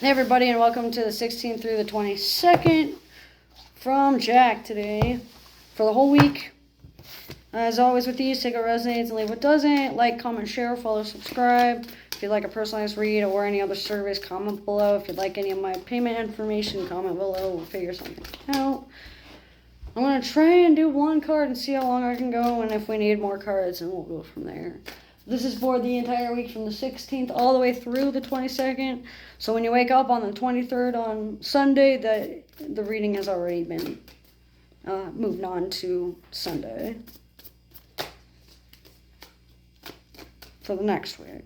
Hey everybody, and welcome to the 16th through the 22nd from Jack today for the whole week. As always with these, take what resonates and leave what doesn't. Like, comment, share, follow, subscribe. If you'd like a personalized read or any other service, comment below. If you'd like any of my payment information, comment below. We'll figure something out. I'm going to try and do one card and see how long I can go, and if we need more cards, then we'll go from there. This is for the entire week from the 16th all the way through the 22nd. So when you wake up on the 23rd on Sunday, the reading has already been moved on to Sunday for the next week.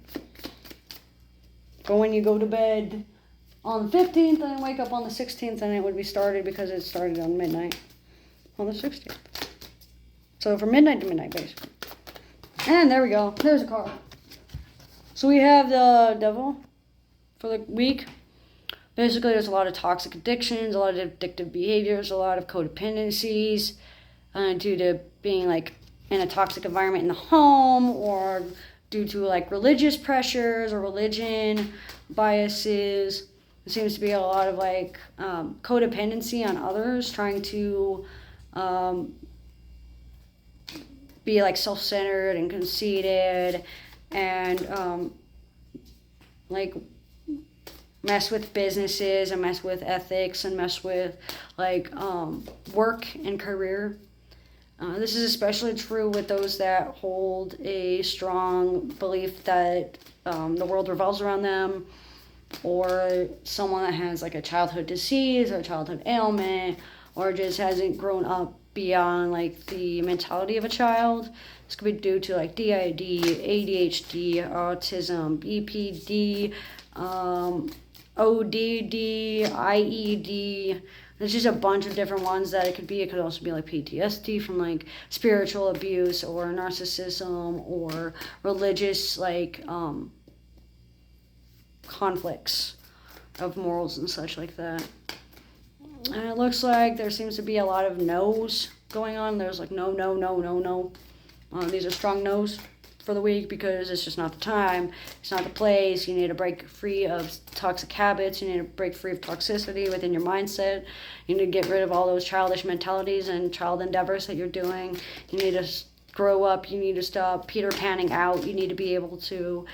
But when you go to bed on the 15th and wake up on the 16th, then it would be started because it started on midnight on the 16th. So from midnight to midnight, basically. And there we go. There's a card. So we have the Devil for the week. Basically, there's a lot of toxic addictions, a lot of addictive behaviors, a lot of codependencies due to being like in a toxic environment in the home, or due to like religious pressures or religion biases. There seems to be a lot of like codependency on others, trying to be like self-centered and conceited and like mess with businesses and mess with ethics and mess with like work and career. This is especially true with those that hold a strong belief that the world revolves around them, or someone that has like a childhood disease or a childhood ailment, or just hasn't grown up beyond like the mentality of a child. This could be due to like DID, ADHD, autism, BPD, ODD, IED. There's just a bunch of different ones that it could be. It could also be like PTSD from like spiritual abuse or narcissism or religious like conflicts of morals and such like that. And it looks like there seems to be a lot of no's going on. There's like no, no, no, no, no. These are strong no's for the week because it's just not the time. It's not the place. You need to break free of toxic habits. You need to break free of toxicity within your mindset. You need to get rid of all those childish mentalities and child endeavors that you're doing. You need to grow up. You need to stop Peter Panning out. You need to be able to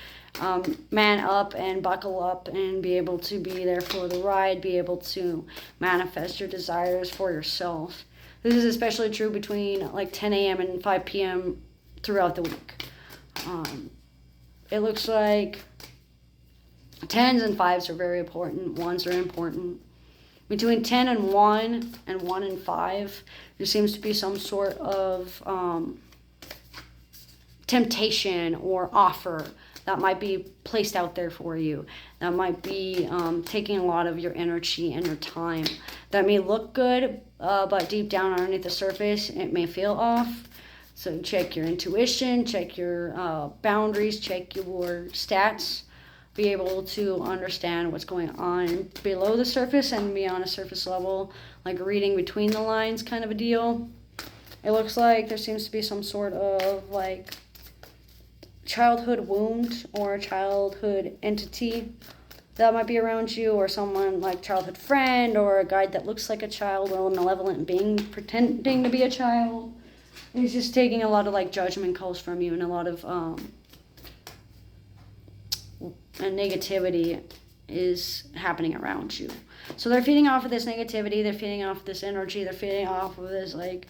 man up and buckle up and be able to be there for the ride, be able to manifest your desires for yourself. This is especially true between like 10 a.m. and 5 p.m. throughout the week. It looks like 10s and 5s are very important. 1s are important. Between 10 and 1 and 1 and 5, there seems to be some sort of temptation or offer that might be placed out there for you, that might be taking a lot of your energy and your time. That may look good, but deep down underneath the surface, it may feel off. So check your intuition, check your boundaries, check your stats. Be able to understand what's going on below the surface and be on a surface level, like reading between the lines kind of a deal. It looks like there seems to be some sort of like childhood wound or childhood entity that might be around you, or someone like childhood friend or a guide that looks like a child or a malevolent being pretending to be a child. He's just taking a lot of like judgment calls from you and a lot of and negativity is happening around you. So they're feeding off of this negativity, they're feeding off of this energy, they're feeding off of this like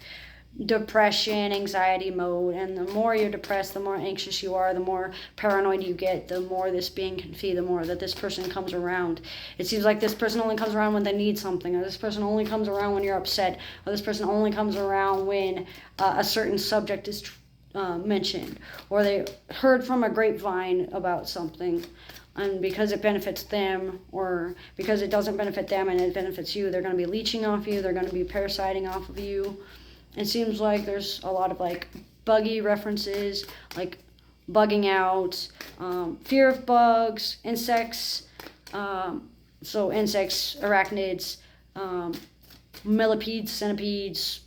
depression, anxiety mode. And the more you're depressed, the more anxious you are, the more paranoid you get, the more this being can feed, the more that this person comes around. It seems like this person only comes around when they need something, or this person only comes around when you're upset, or this person only comes around when a certain subject is mentioned, or they heard from a grapevine about something, and because it benefits them, or because it doesn't benefit them and it benefits you, they're going to be leeching off you, they're going to be parasiting off of you. It seems like there's a lot of like buggy references, like bugging out, fear of bugs, insects, so insects, arachnids, millipedes, centipedes,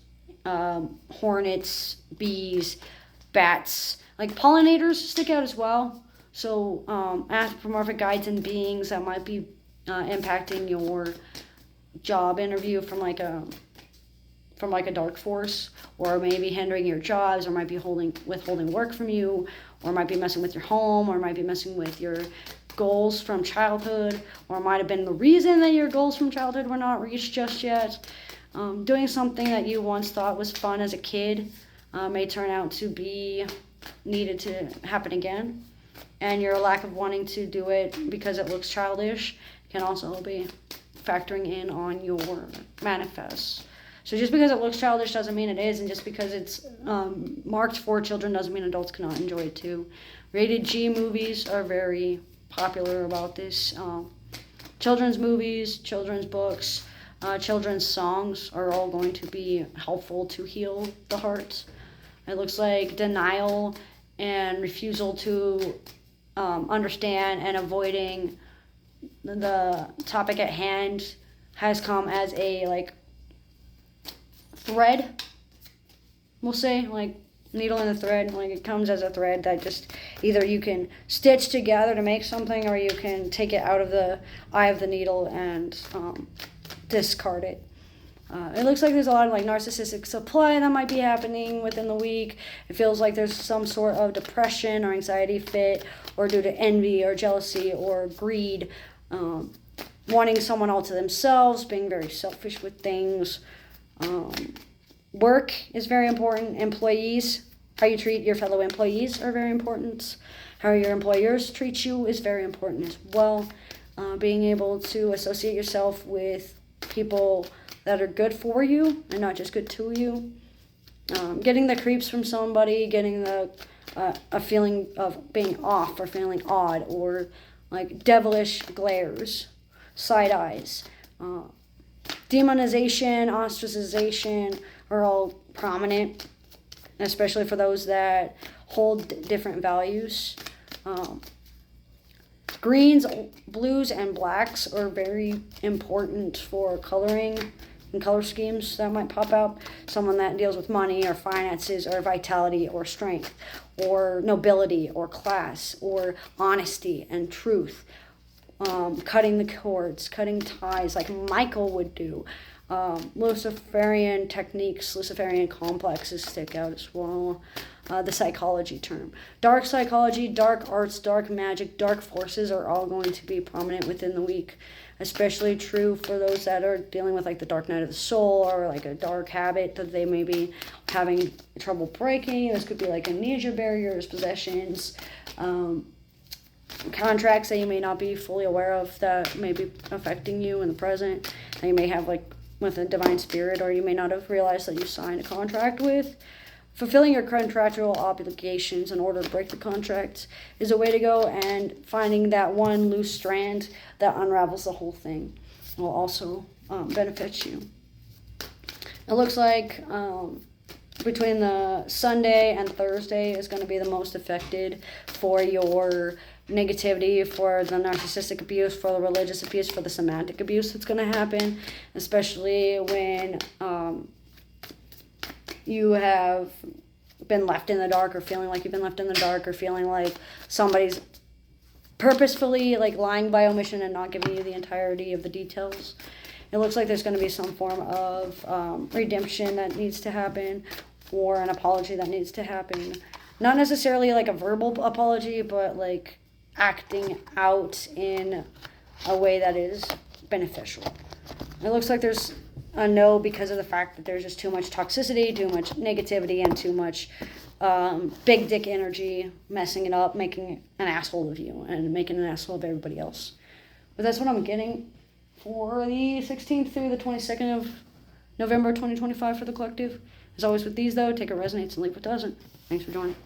hornets, bees, bats. Like pollinators stick out as well. So anthropomorphic guides and beings that might be impacting your job interview from like a dark force, or maybe hindering your jobs, or might be withholding work from you, or might be messing with your home, or might be messing with your goals from childhood, or might have been the reason that your goals from childhood were not reached just yet. Doing something that you once thought was fun as a kid may turn out to be needed to happen again, and your lack of wanting to do it because it looks childish can also be factoring in on your manifest. So just because it looks childish doesn't mean it is, and just because it's marked for children doesn't mean adults cannot enjoy it too. Rated G movies are very popular about this. Children's movies, children's books, children's songs are all going to be helpful to heal the heart. It looks like denial and refusal to understand and avoiding the topic at hand has come as a like thread, we'll say, like needle in a thread. Like it comes as a thread that just either you can stitch together to make something, or you can take it out of the eye of the needle and discard it. It looks like there's a lot of like narcissistic supply that might be happening within the week. It feels like there's some sort of depression or anxiety fit, or due to envy or jealousy or greed, wanting someone all to themselves, being very selfish with things. Work is very important. Employees, how you treat your fellow employees are very important. How your employers treat you is very important as well. Being able to associate yourself with people that are good for you and not just good to you. Getting the creeps from somebody, getting a feeling of being off or feeling odd, or like devilish glares, side eyes. Demonization, ostracization are all prominent, especially for those that hold different values. Greens, blues, and blacks are very important for coloring and color schemes that might pop out. Someone that deals with money or finances or vitality or strength or nobility or class or honesty and truth. Cutting the cords, cutting ties like Michael would do. Luciferian techniques, Luciferian complexes stick out as well. The psychology term. Dark psychology, dark arts, dark magic, dark forces are all going to be prominent within the week. Especially true for those that are dealing with like the dark night of the soul, or like a dark habit that they may be having trouble breaking. This could be like amnesia barriers, possessions, contracts that you may not be fully aware of that may be affecting you in the present, that you may have like with a divine spirit, or you may not have realized that you signed a contract with. Fulfilling your contractual obligations in order to break the contract is a way to go, and finding that one loose strand that unravels the whole thing will also benefit you. It looks like between the Sunday and Thursday is going to be the most affected for your negativity, for the narcissistic abuse, for the religious abuse, for the semantic abuse that's going to happen, especially when you have been left in the dark, or feeling like you've been left in the dark, or feeling like somebody's purposefully like lying by omission and not giving you the entirety of the details. It looks like there's going to be some form of redemption that needs to happen, or an apology that needs to happen. Not necessarily like a verbal apology, but like acting out in a way that is beneficial. It looks like there's a no because of the fact that there's just too much toxicity, too much negativity, and too much big dick energy messing it up, making an asshole of you and making an asshole of everybody else. But that's what I'm getting for the 16th through the 22nd of November 2025 for the collective. As always with these, though, take what resonates and leave what doesn't. Thanks for joining.